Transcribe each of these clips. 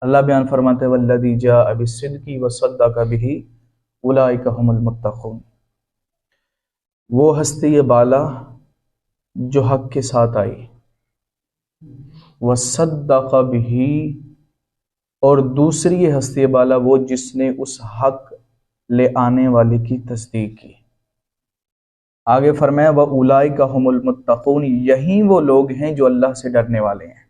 اللہ بیان فرماتے ہیں والذی جاء بالصدق وصدق بہ اولئک هم المتقون، وہ ہستی بالا جو حق کے ساتھ آئی، وصدق بہ، اور دوسری ہستی بالا وہ جس نے اس حق لے آنے والے کی تصدیق کی۔ آگے فرمایا وَأُولَئِكَ هُمُ الْمُتَّقُونَ، یہی وہ لوگ ہیں جو اللہ سے ڈرنے والے ہیں۔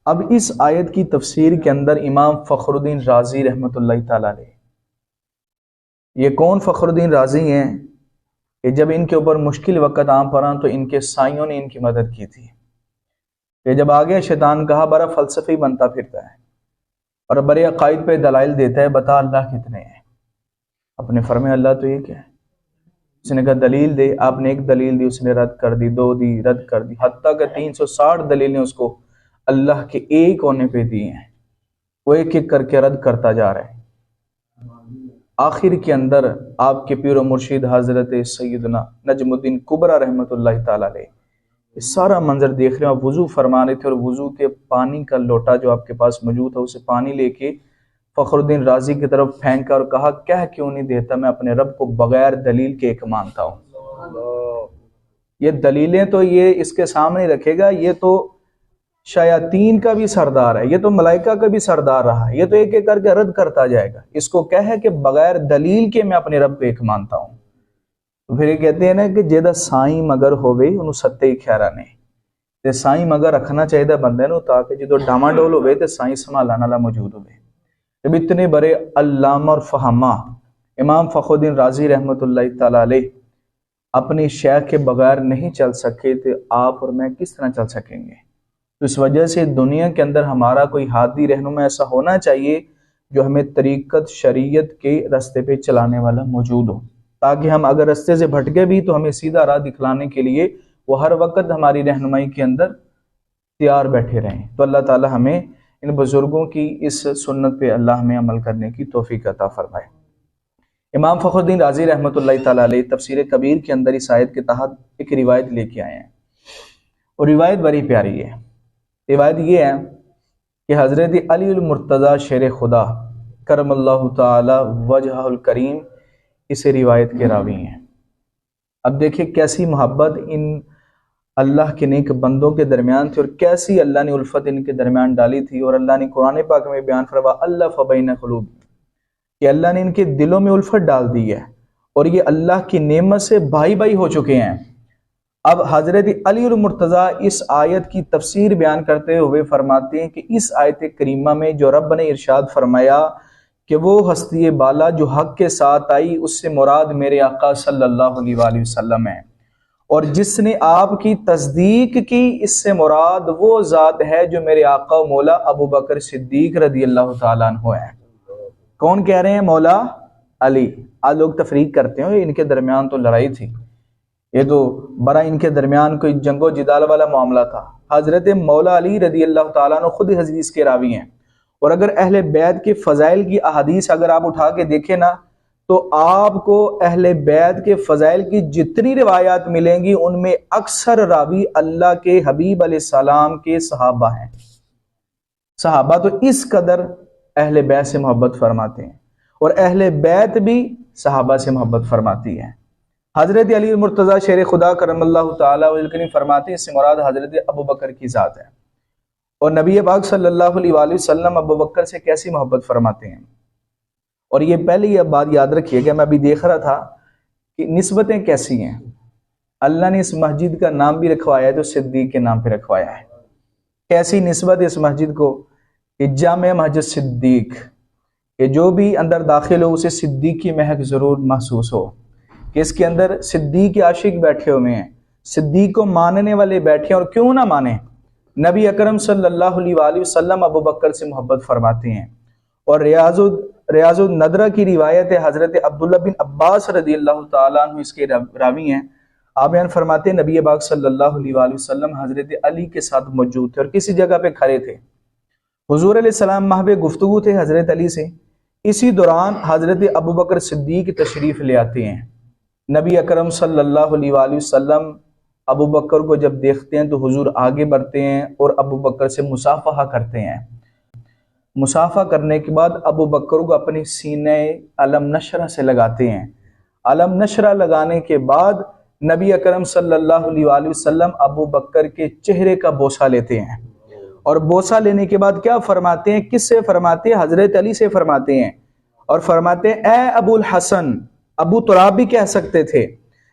اب اس آیت کی تفسیر کے اندر امام فخر الدین رازی رحمۃ اللہ تعالی علیہ، یہ کون فخر الدین رازی ہیں کہ جب ان کے اوپر مشکل وقت آ پڑا تو ان کے سائیوں نے ان کی مدد کی تھی، کہ جب آگے شیطان کہا بڑا فلسفی بنتا پھرتا ہے اور بڑے عقائد پہ دلائل دیتا ہے، بتا اللہ کتنے ہیں، اپنے فرمایا اللہ تو ایک ہے۔ اس نے کہا دلیل دے، آپ نے ایک دلیل دی، اس نے رد کر دی، دو دی، رد کر دی، حتیٰ کہ 360 دلیلیں اس کو اللہ کے ایک ہونے پہ دی ہیں، وہ ایک ایک کر کے رد کرتا جا رہا ہے۔ آخر کے اندر آپ کے پیر و مرشید حضرت سیدنا نجم الدین کبریٰ رحمۃ اللہ تعالی علیہ یہ سارا منظر دیکھ رہے ہیں، آپ وضو فرما رہے تھے اور وضو کے پانی کا لوٹا جو آپ کے پاس موجود تھا اسے پانی لے کے فخر الدین رازی کی طرف پھینکا اور کہا کہہ کیوں نہیں دیتا، میں اپنے رب کو بغیر دلیل کے ایک مانتا ہوں۔ یہ دلیلیں تو یہ اس کے سامنے رکھے گا، یہ تو شیاطین کا بھی سردار ہے، یہ تو ملائکہ کا بھی سردار رہا ہے، یہ تو ایک ایک کر کے رد کرتا جائے گا، اس کو کہے کہ بغیر دلیل کے میں اپنے رب کو ایک مانتا ہوں۔ تو پھر یہ کہتے ہیں نا کہ جیدہ سائیں مگر ہوئے انہوں ستے ہی خیرہ نے، تے سائیں مگر رکھنا چاہیے بندے نو تاکہ جدو ڈاما ڈول ہوئے تے سائیں سنبھالانا والا موجود ہوئے۔ جب اتنے بڑے علامہ اور فہمہ امام فخر الدین رازی رحمۃ اللہ تعالی علیہ اپنی شیخ کے بغیر نہیں چل سکے تو آپ اور میں کس طرح چل سکیں گے؟ تو اس وجہ سے دنیا کے اندر ہمارا کوئی ہادی رہنما ایسا ہونا چاہیے جو ہمیں طریقت شریعت کے راستے پہ چلانے والا موجود ہو، تاکہ ہم اگر راستے سے بھٹکے بھی تو ہمیں سیدھا راہ دکھلانے کے لیے وہ ہر وقت ہماری رہنمائی کے اندر تیار بیٹھے رہیں۔ تو اللہ تعالی ہمیں ان بزرگوں کی اس سنت پہ اللہ ہمیں عمل کرنے کی توفیق عطا فرمائے۔ امام فخر الدین رازی رحمۃ اللہ تعالی علیہ تفسیر کبیر کے اندر اس آیت کے تحت ایک روایت لے کے آئے ہیں، اور روایت بڑی پیاری ہے۔ روایت یہ ہے کہ حضرت علی المرتضیٰ شیر خدا کرم اللہ تعالی وجہ الکریم اس روایت کے راوی ہیں۔ اب دیکھیں کیسی محبت ان اللہ کے نیک بندوں کے درمیان تھی، اور کیسی اللہ نے الفت ان کے درمیان ڈالی تھی، اور اللہ نے قرآن پاک میں بیان فرمایا الف بین قلوب، کہ اللہ نے ان کے دلوں میں الفت ڈال دی ہے، اور یہ اللہ کی نعمت سے بھائی بھائی ہو چکے ہیں۔ اب حضرت علی المرتضیٰ اس آیت کی تفسیر بیان کرتے ہوئے فرماتے ہیں کہ اس آیت کریمہ میں جو رب نے ارشاد فرمایا کہ وہ ہستی بالا جو حق کے ساتھ آئی، اس سے مراد میرے آقا صلی اللہ علیہ وآلہ وسلم ہے، اور جس نے آپ کی تصدیق کی اس سے مراد وہ ذات ہے جو میرے آقا و مولا ابو بکر صدیق رضی اللہ تعالیٰ عنہ ہے۔ کون کہہ رہے ہیں؟ مولا علی۔ آج لوگ تفریق کرتے ہیں ان کے درمیان تو لڑائی تھی، یہ تو بڑا ان کے درمیان کوئی جنگ و جدال والا معاملہ تھا۔ حضرت مولا علی رضی اللہ تعالیٰ عنہ خود حدیث کے راوی ہیں، اور اگر اہل بیت کے فضائل کی احادیث اگر آپ اٹھا کے دیکھیں نا تو آپ کو اہل بیت کے فضائل کی جتنی روایات ملیں گی ان میں اکثر راوی اللہ کے حبیب علیہ السلام کے صحابہ ہیں۔ صحابہ تو اس قدر اہل بیت سے محبت فرماتے ہیں، اور اہل بیت بھی صحابہ سے محبت فرماتی ہے۔ حضرت علی المرتضیٰ شیر خدا کرم اللہ تعالیٰ وجہ فرماتے ہیں اس سے مراد حضرت ابو بکر کی ذات ہے، اور نبی پاک صلی اللہ علیہ وآلہ وسلم ابو بکر سے کیسی محبت فرماتے ہیں۔ اور یہ پہلے یہ بات یاد رکھیے کہ میں ابھی دیکھ رہا تھا کہ نسبتیں کیسی ہیں۔ اللہ نے اس مسجد کا نام بھی رکھوایا ہے تو صدیق کے نام پہ رکھوایا ہے۔ کیسی نسبت اس مسجد کو کہ جامع مسجد صدیق، کہ جو بھی اندر داخل ہو اسے صدیق کی مہک ضرور محسوس ہو، کہ اس کے اندر صدیق کے عاشق بیٹھے ہوئے ہیں، صدیق کو ماننے والے بیٹھے ہیں، اور کیوں نہ مانیں۔ نبی اکرم صلی اللہ علیہ وآلہ وسلم ابو بکر سے محبت فرماتے ہیں، اور ریاض الندرہ کی روایت ہے حضرت عبداللہ بن عباس رضی اللہ تعالیٰ عنہ اس کے راوی ہیں۔ آپ بیان فرماتے ہیں نبی پاک صلی اللہ علیہ وآلہ وسلم حضرت علی کے ساتھ موجود تھے اور کسی جگہ پہ کھڑے تھے، حضور علیہ السلام محو گفتگو تھے حضرت علی سے، اسی دوران حضرت ابو بکر صدیق تشریف لے آتے ہیں۔ نبی اکرم صلی اللہ علیہ وآلہ وسلم ابو بکر کو جب دیکھتے ہیں تو حضور آگے بڑھتے ہیں اور ابو بکر سے مصافحہ کرتے ہیں، مسافہ کرنے کے بعد ابو بکر کو اپنی سینے علم نشرہ سے لگاتے ہیں۔ علم نشرہ لگانے کے بعد نبی اکرم صلی اللہ علیہ وآلہ وسلم ابو بکر کے چہرے کا بوسہ لیتے ہیں، اور بوسہ لینے کے بعد کیا فرماتے ہیں؟ کس سے فرماتے ہیں؟ حضرت علی سے فرماتے ہیں، اور فرماتے ہیں اے ابو الحسن، ابو تراب بھی کہہ سکتے تھے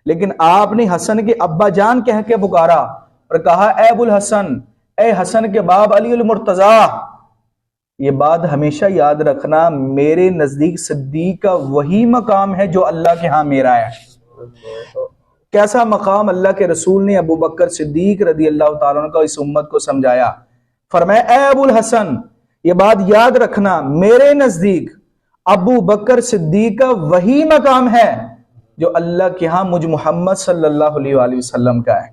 لیکن آپ نے حسن کے ابا جان کہہ کے پکارا اور کہا اے ابو الحسن، اے حسن کے باپ علی المرتضیٰ۔ یہ بات ہمیشہ یاد رکھنا، میرے نزدیک صدیق کا وہی مقام ہے جو اللہ کے ہاں میرا ہے۔ کیسا مقام اللہ کے رسول نے ابو بکر صدیق رضی اللہ تعالیٰ عنہ کو اس امت کو سمجھایا۔ فرمایا اے ابو الحسن، یہ بات یاد رکھنا، میرے نزدیک ابو بکر صدیق کا وہی مقام ہے جو اللہ کے ہاں مجھ محمد صلی اللہ علیہ وآلہ وسلم کا ہے۔